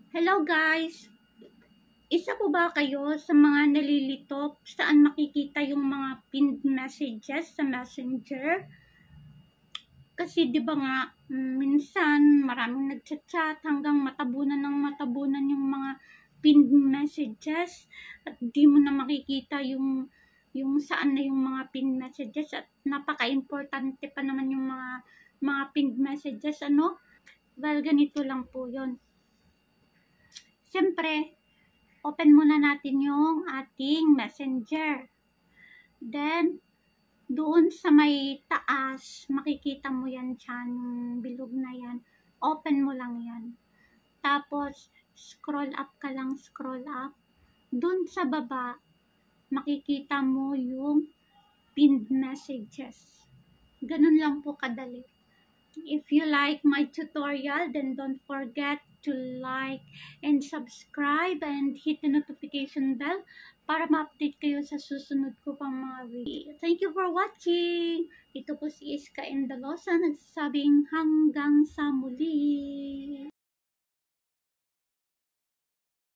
Hello guys! Isa po ba kayo sa mga nalilito saan makikita yung mga pinned messages sa Messenger? Kasi 'di ba nga minsan maraming nagchat-chat hanggang matabunan yung mga pinned messages at di mo na makikita yung saan na yung mga pinned messages at napaka-importante pa naman yung mga pinned messages ano? Well, ganito lang po 'yon. Siyempre, open muna natin yung ating messenger. Then, doon sa may taas, makikita mo yan dyan, yung bilog na yan. Open mo lang yan. Tapos, scroll up ka lang, scroll up. Doon sa baba, makikita mo yung pinned messages. Ganun lang po kadali. If you like my tutorial, then don't forget to like and subscribe and hit the notification bell para ma-update kayo sa susunod ko pang mga video. Thank you for watching! Ito po si Iska Endalosa nagsasabing hanggang sa muli!